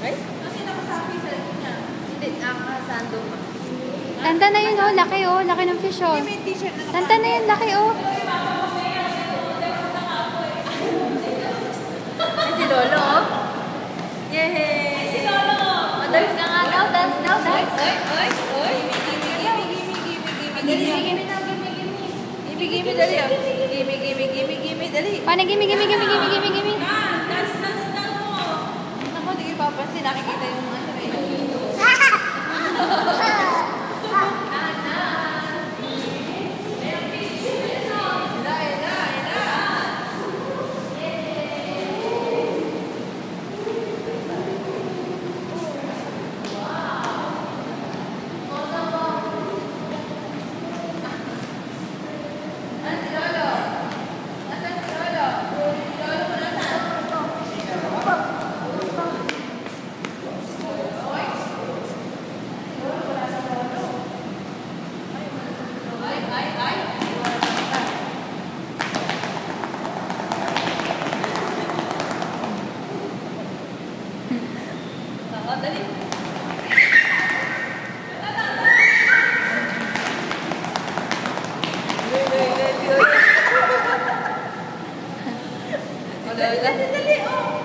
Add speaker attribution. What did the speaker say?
Speaker 1: Ay? Kasi nakasabi sa likod niya. Hindi, nakasando pa.
Speaker 2: Tanda na yun, oh. Laki, oh. Laki ng fish, oh.
Speaker 1: May t-shirt na
Speaker 2: Tanda na yun, laki, oh.
Speaker 1: Ay, si Lolo, oh. Yay! Ay, si Lolo, oh. Dance na nga daw, dance daw, dance. Oy, oy, gimme, dali, oh. Gimme, dali.
Speaker 2: Paano, gimme.
Speaker 1: Dance na mo. Naku, hindi kayo papansin, nakikita yung mga sabi. Dali. Dali, oh.